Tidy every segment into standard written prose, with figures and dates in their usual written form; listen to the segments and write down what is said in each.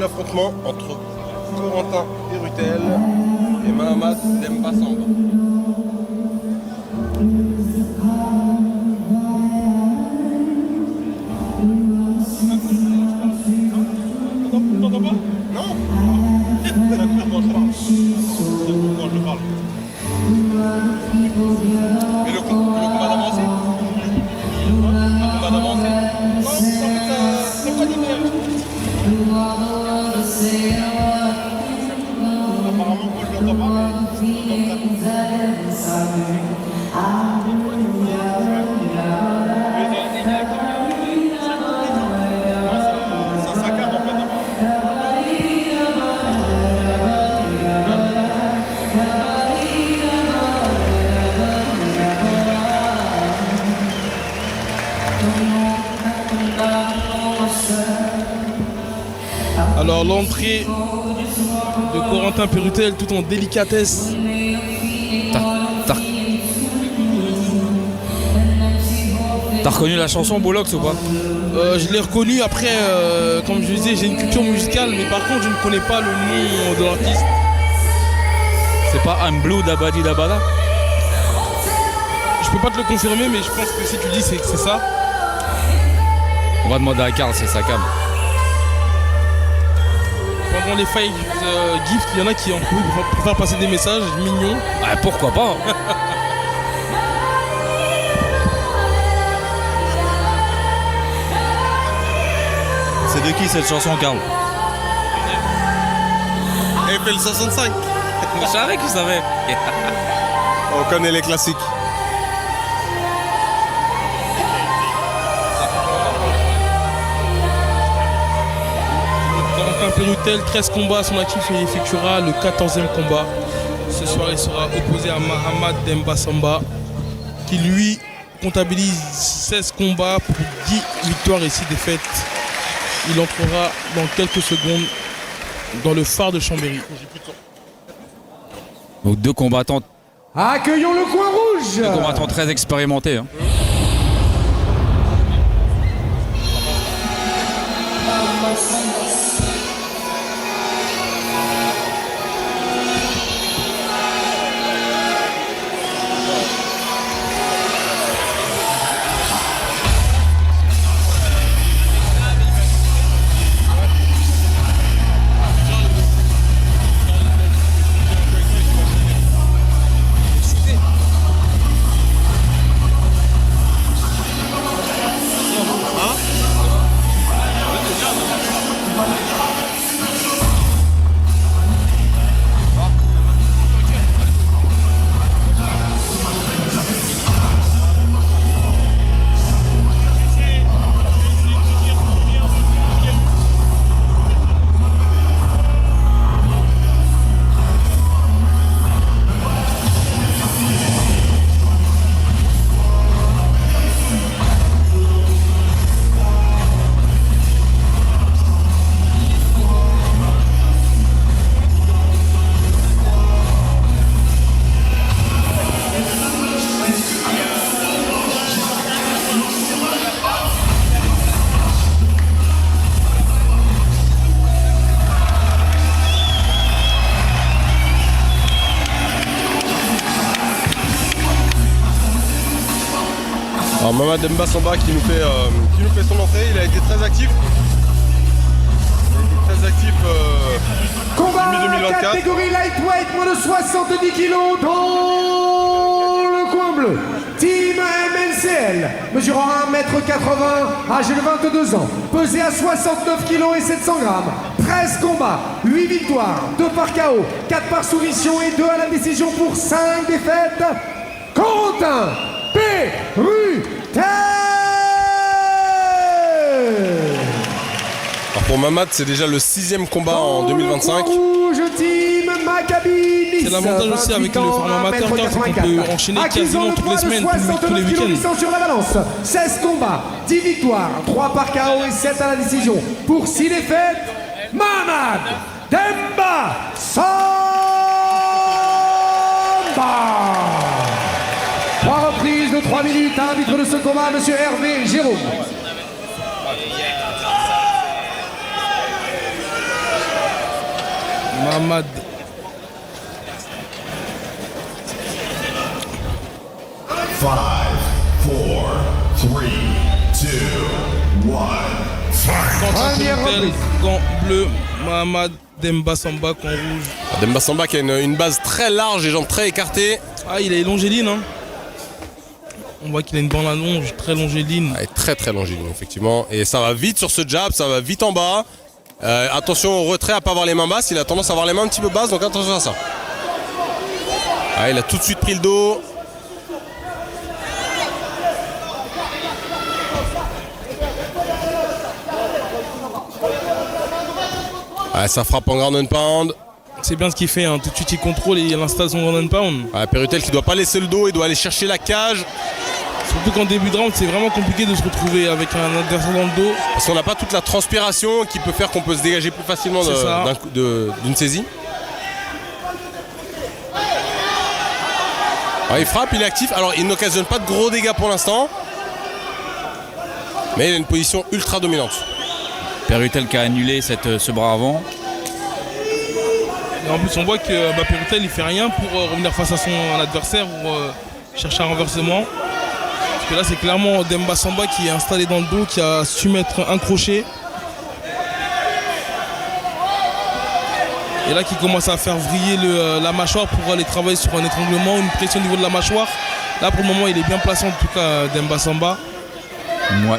affrontement entre Corentin Perutel et Mahamat Demba Samba. Mais le combat d'avancée. C'est pas d'hiver. Apparemment, moi je l'entends pas. Ça saccade en fait. Alors l'entrée de Corentin Perutel tout en délicatesse. T'as reconnu la chanson Bolox ou pas? Je l'ai reconnu après, comme je disais, j'ai une culture musicale, mais par contre je ne connais pas le nom de l'artiste. C'est pas I'm Blue Dabadi Dabada? Je peux pas te le confirmer, mais je pense que si tu dis c'est ça. On va demander à Karl, c'est sa cam. Pendant les fight gift, il y en a qui en préfèrent passer des messages mignons. Ah, pourquoi pas? C'est de qui cette chanson, Karl? Eiffel 65. Je savais qu'il savait. On connaît les classiques. Corentin Perutel, 13 combats à son actif, il effectuera le 14e combat. Ce soir, il sera opposé à Mahamat Demba Samba, qui lui comptabilise 16 combats pour 10 victoires et 6 défaites. Il entrera dans quelques secondes dans le phare de Chambéry. Donc deux combattants Accueillons le coin rouge. Deux combattants très expérimentés. Hein. Alors Mahamat Demba Samba qui nous fait son entrée, il a été très actif. Combat mi-2024. catégorie lightweight, moins de 70 kg dans le coin bleu. Team MNCL, mesurant 1m80, âgé de 22 ans, pesé à 69 kg et 700 grammes. 13 combats, 8 victoires, 2 par KO, 4 par soumission et 2 à la décision pour 5 défaites. Corentin Perutel. Alors pour Mahamat, c'est déjà le 6e combat en 2025. Rouge, team Maccabi Nice. C'est l'avantage aussi avec le format amateur, c'est qu'on peut enchaîner quasiment toutes les semaines, tous les week-ends. Sur la balance, 16 combats, 10 victoires, 3 par KO et 7 à la décision. Pour 6 défaites, Mahamat Demba Samba. 3 reprises de 3 minutes, arbitre de ce combat, monsieur Hervé Jérôme. Mahamad. Five, four, three, two, one. Quentin Première Perutel, reprise. gant bleu, Mahamad Demba Samba, gant rouge. Demba Samba qui a une base très large et jambes très écartées. Ah, il est longéline, hein. On voit qu'il a une bande à longe, très longéline. Elle est très très longéline effectivement. Et ça va vite sur ce jab, ça va vite en bas. Attention au retrait à pas avoir les mains basses. Il a tendance à avoir les mains un petit peu basses, donc attention à ça. Ah, il a tout de suite pris le dos. Ah, ça frappe en ground and pound. C'est bien ce qu'il fait, hein. Tout de suite il contrôle et il installe son ground and pound. Ah, Perutel qui doit pas laisser le dos, il doit aller chercher la cage. Surtout qu'en début de round, c'est vraiment compliqué de se retrouver avec un adversaire dans le dos. Parce qu'on n'a pas toute la transpiration qui peut faire qu'on peut se dégager plus facilement C'est ça. d'une saisie. Alors, il frappe, il est actif. Alors il n'occasionne pas de gros dégâts pour l'instant. Mais il a une position ultra dominante. Perutel qui a annulé ce bras avant. Et en plus, on voit que Perutel il fait rien pour revenir face à son adversaire ou chercher un renversement. Parce que là, c'est clairement Demba Samba qui est installé dans le dos, qui a su mettre un crochet. Et là, qui commence à faire vriller la mâchoire pour aller travailler sur un étranglement, une pression au niveau de la mâchoire. Là, pour le moment, il est bien placé, en tout cas, Demba Samba. Ouais.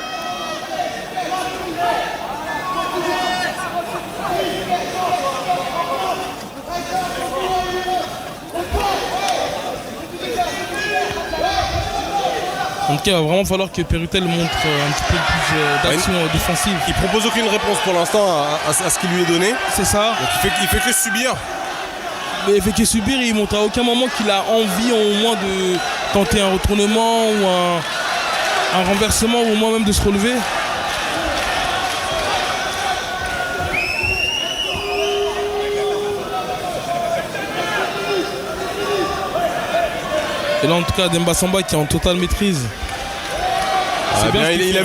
En tout cas, il va vraiment falloir que Perutel montre un petit peu plus d'action défensive. Il propose aucune réponse pour l'instant à ce qui lui est donné. C'est ça. Donc il fait que subir. Mais il fait que subir et il montre à aucun moment qu'il a envie au moins de tenter un retournement ou un renversement ou au moins même de se relever. Et là en tout cas Demba Samba qui est en totale maîtrise. Ah, bien bien, ce qu'il il a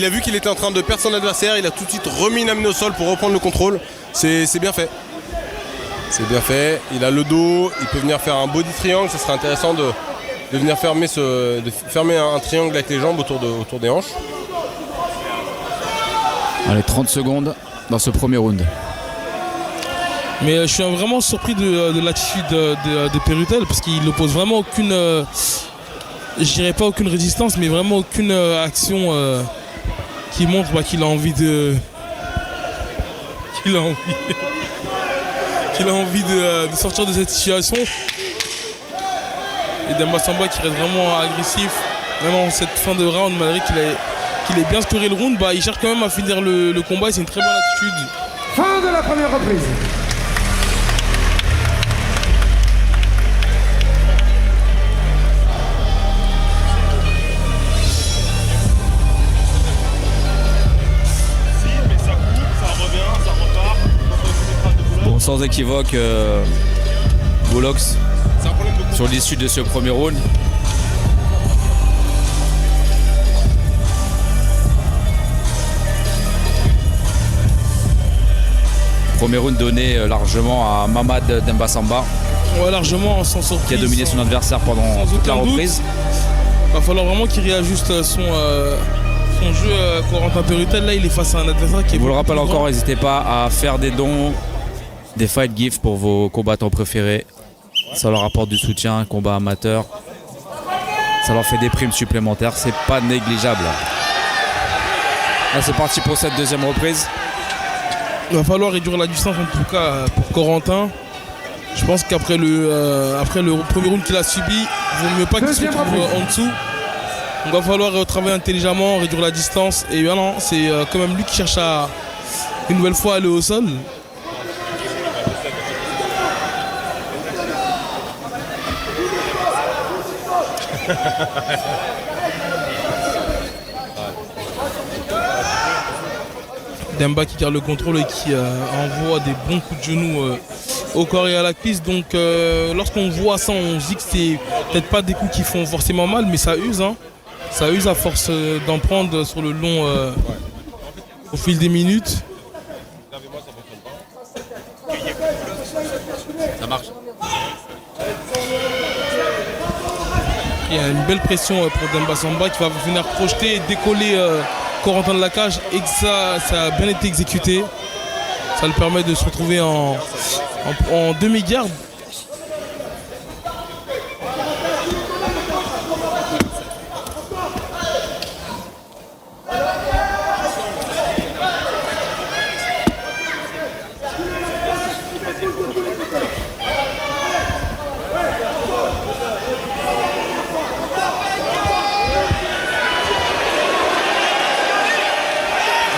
fait, vu qu'il était en train de perdre son adversaire. Il a tout de suite remis une amine au sol pour reprendre le contrôle. C'est bien fait. C'est bien fait. Il a le dos. Il peut venir faire un body triangle. Ça serait intéressant de venir fermer un triangle avec les jambes autour des hanches. Allez, 30 secondes dans ce premier round. Mais je suis vraiment surpris de l'attitude de Perutel parce qu'il n'oppose vraiment aucune, je dirais pas aucune résistance, mais vraiment aucune action qui montre qu'il a envie de, qu'il a envie de sortir de cette situation. Et Demba Samba qui reste vraiment agressif, même en cette fin de round, malgré qu'il ait bien scoré le round, il cherche quand même à finir le combat et c'est une très bonne attitude. Fin de la première reprise. Bon, sans équivoque, Boulox sur l'issue de ce premier round. Premier round donné largement à Mahamad Demba Samba, Ouais, largement, sans surprise. qui a dominé son adversaire pendant sans toute la aucun doute. reprise. Il va falloir vraiment qu'il réajuste son jeu. Corentin Perutel, là, il est face à un adversaire qui est Je vous le beaucoup rappelle plus encore, grand. n'hésitez pas à faire des dons, des fight gifts pour vos combattants préférés. Ça leur apporte du soutien, un combat amateur. Ça leur fait des primes supplémentaires, c'est pas négligeable. Là, c'est parti pour cette deuxième reprise. Il va falloir réduire la distance en tout cas pour Corentin. Je pense qu'après le premier round qu'il a subi, il vaut mieux pas qu'il se Deuxième retrouve reprise. en dessous. Donc il va falloir travailler intelligemment, réduire la distance. Et voilà, c'est quand même lui qui cherche à une nouvelle fois aller au sol. Demba qui garde le contrôle et qui envoie des bons coups de genoux au corps et à la cuisse. Donc lorsqu'on voit ça, on se dit que c'est peut-être pas des coups qui font forcément mal, mais ça use. Hein. Ça use à force d'en prendre sur le long au fil des minutes. Ça marche. Il y a une belle pression pour Demba Samba qui va venir projeter et décoller Corentin de la cage et que ça a bien été exécuté. Ça le permet de se retrouver en demi-garde.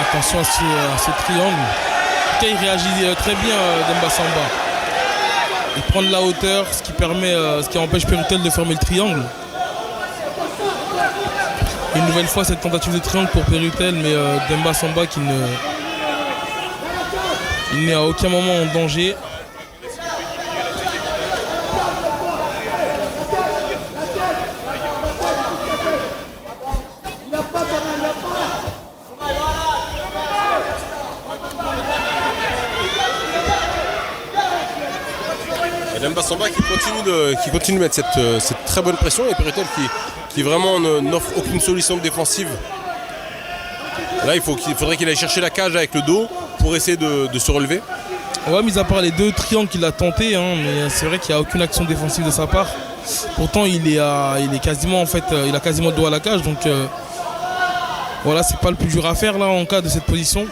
Attention à ce triangle. En tout cas, il réagit très bien Demba Samba. Il prend de la hauteur, ce qui empêche Perutel de fermer le triangle. Une nouvelle fois cette tentative de triangle pour Perutel, mais Demba Samba il n'est à aucun moment en danger. Demba Samba qui continue de mettre cette très bonne pression et Perutel qui vraiment n'offre aucune solution défensive. Là il faudrait qu'il aille chercher la cage avec le dos pour essayer de se relever. Ouais, mis à part les 2 triangles qu'il a tenté, hein, mais c'est vrai qu'il n'y a aucune action défensive de sa part. Pourtant il est quasiment il a quasiment le dos à la cage, donc voilà, c'est pas le plus dur à faire là en cas de cette position.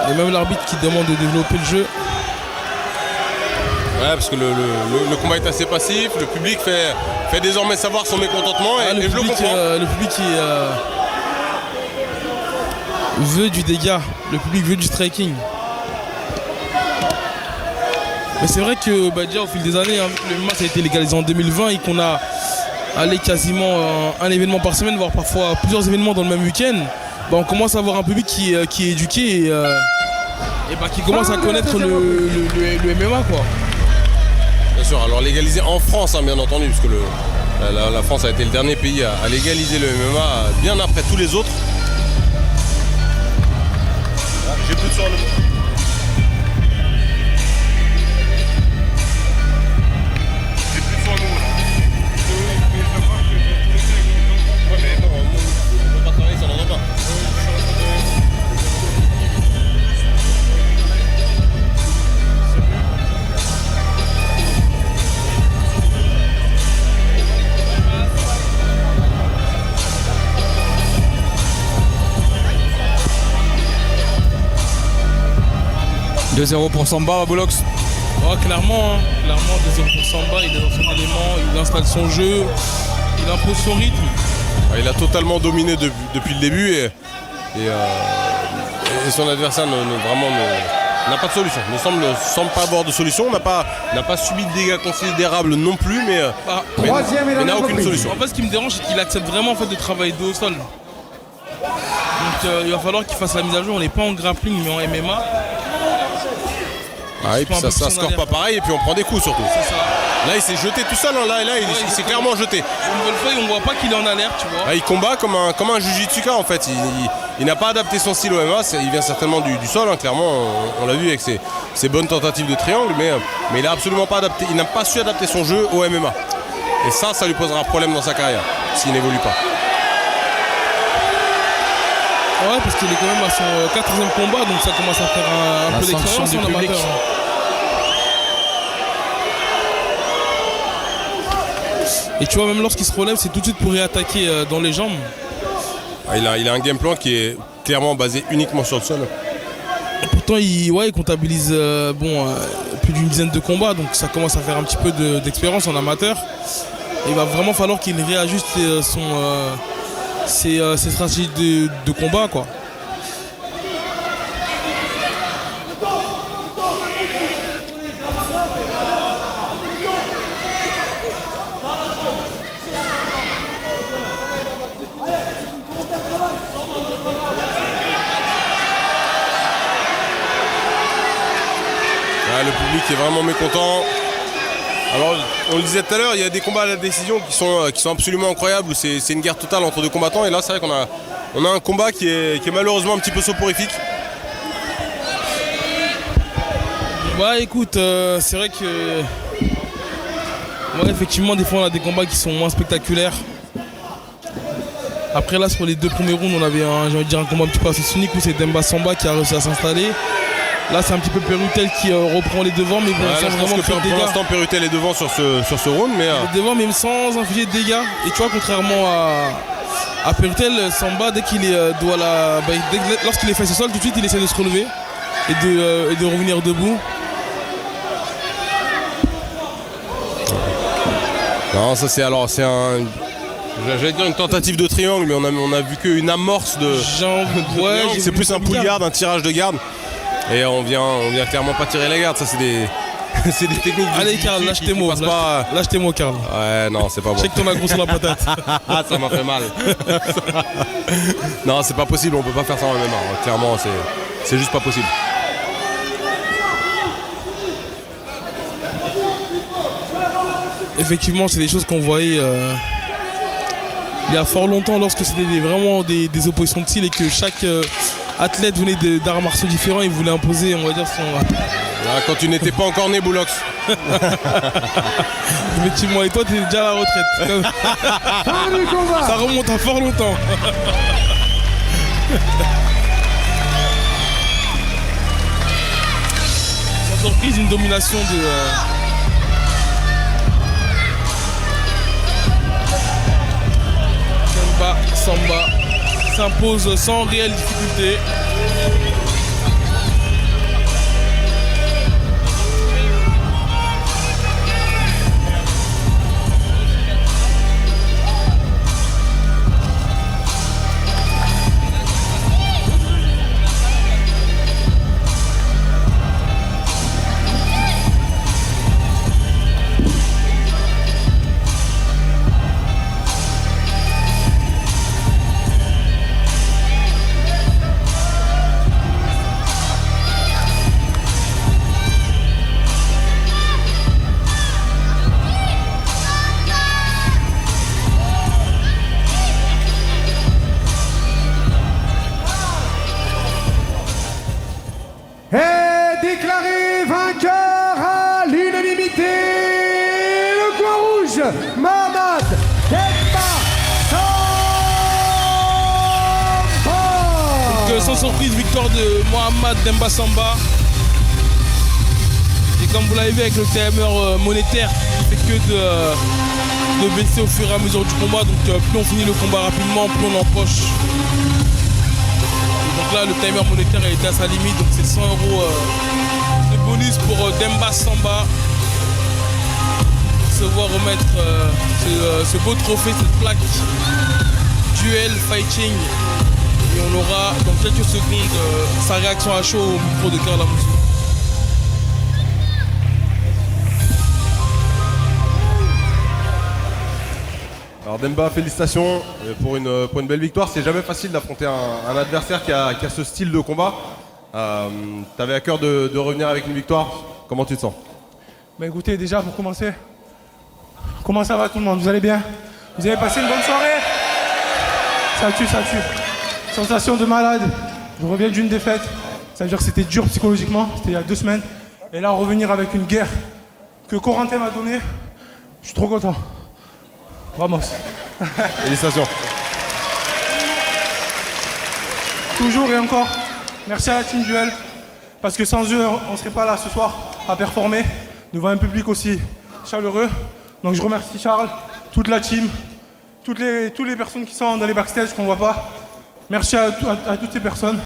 Et même l'arbitre qui demande de développer le jeu. Ouais, parce que le combat est assez passif, le public fait désormais savoir son mécontentement et je le comprends. Le public veut du dégât, le public veut du striking. Mais c'est vrai que déjà au fil des années, hein, le MMA ça a été légalisé en 2020 et qu'on a allé quasiment un événement par semaine, voire parfois plusieurs événements dans le même week-end. On commence à avoir un public qui est éduqué et qui commence à connaître le MMA, quoi. Bien sûr, alors légalisé en France, hein, bien entendu, parce que la France a été le dernier pays à légaliser le MMA bien après tous les autres. J'ai plus de soin De 2-0 pour Samba, Boulox. Oh, clairement 2-0 pour Samba, il est dans son élément, il installe son jeu, il impose son rythme. Il a totalement dominé depuis le début et son adversaire n'a pas de solution. Ne semble pas avoir de solution, n'a pas subi de dégâts considérables non plus, mais n'a aucune solution. En fait, ce qui me dérange, c'est qu'il accepte vraiment de travailler dos au sol. Donc il va falloir qu'il fasse la mise à jour. On n'est pas en grappling mais en MMA. Et puis ça score pas pareil et puis on prend des coups surtout. C'est ça. Là il s'est jeté tout seul, hein. Là il s'est clairement jeté. Une nouvelle fois on voit pas qu'il est en alerte, tu vois. Il combat comme un jujitsuka en fait. Il n'a pas adapté son style au MMA, il vient certainement du sol, hein. Clairement on l'a vu avec ses bonnes tentatives de triangle, mais il n'a absolument pas adapté, il n'a pas su adapter son jeu au MMA. Et ça lui posera un problème dans sa carrière s'il n'évolue pas. Ouais, parce qu'il est quand même à son 4e combat, donc ça commence à faire un peu d'expérience en amateur. Et tu vois, même lorsqu'il se relève, c'est tout de suite pour réattaquer dans les jambes. Il a un game plan qui est clairement basé uniquement sur le sol. Et pourtant, il comptabilise plus d'une dizaine de combats, donc ça commence à faire un petit peu d'expérience en amateur. Et il va vraiment falloir qu'il réajuste ses stratégies de combat, quoi. Le public est vraiment mécontent. Alors on le disait tout à l'heure, il y a des combats à la décision qui sont absolument incroyables, où c'est une guerre totale entre deux combattants. Et là, c'est vrai qu'on a un combat qui est malheureusement un petit peu soporifique. Bah écoute, c'est vrai que... Ouais, effectivement, des fois on a des combats qui sont moins spectaculaires. Après là, sur les 2 premiers rounds, on avait un combat un petit peu assez unique où c'est Demba Samba qui a réussi à s'installer. Là, c'est un petit peu Perutel qui reprend les devants, mais bon, Là, je pense que pour l'instant, Perutel est devant sur ce round, mais... Les devants, même sans infliger de dégâts. Et tu vois, contrairement à Perutel, Samba, dès qu'il est lorsqu'il est fait au sol, tout de suite, il essaie de se relever et de revenir debout. Non, ça c'est j'allais dire une tentative de triangle, mais on a vu qu'une amorce de triangle. C'est plus un pull guard, un tirage de garde. Et on vient clairement pas tirer la garde, ça c'est des techniques. Allez Karl, lâche tes mots, lâche tes mots Karl. Ouais, non, c'est pas bon. Je sais que t'en as gros sur la patate. Ça m'a fait mal. Non, c'est pas possible, on peut pas faire ça en MMA. Clairement, c'est juste pas possible. Effectivement, c'est des choses qu'on voyait il y a fort longtemps lorsque c'était vraiment des oppositions de style et que chaque athlète venait d'arts martiaux différents et voulait imposer, on va dire, son... Quand tu n'étais pas encore né, Boulox. Effectivement, et toi, t'es déjà à la retraite. Ça remonte à fort longtemps. Sans surprise, une domination de... Samba s'impose sans réelle difficulté. Déclaré vainqueur à l'unanimité, le coin rouge, Mohamed Demba Samba. Donc, sans surprise, victoire de Mohamed Demba Samba. Et comme vous l'avez vu avec le timer monétaire, il fait que de baisser au fur et à mesure du combat. Donc plus on finit le combat rapidement, plus on empoche. Donc là, le timer monétaire a été à sa limite, donc c'est 100 € de bonus pour Demba Samba. Se voir remettre ce beau trophée, cette plaque duel fighting. Et on aura dans quelques secondes sa réaction à chaud au micro de Karl Amoussou. Alors Demba, félicitations pour une belle victoire. C'est jamais facile d'affronter un adversaire qui a ce style de combat. T'avais à cœur de revenir avec une victoire. Comment tu te sens? Bah écoutez, déjà pour commencer, comment ça va tout le monde? Vous allez bien? Vous avez passé une bonne soirée? Ça tue, ça tue. Sensation de malade. Je reviens d'une défaite. Ça veut dire que c'était dur psychologiquement. C'était il y a 2 semaines. Et là, revenir avec une guerre que Corentin m'a donnée, je suis trop content. Vamos. Félicitations. Toujours et encore, merci à la team Duel. Parce que sans eux, on ne serait pas là ce soir à performer devant un public aussi chaleureux. Donc je remercie Charles, toute la team, toutes les personnes qui sont dans les backstage qu'on ne voit pas. Merci à toutes ces personnes.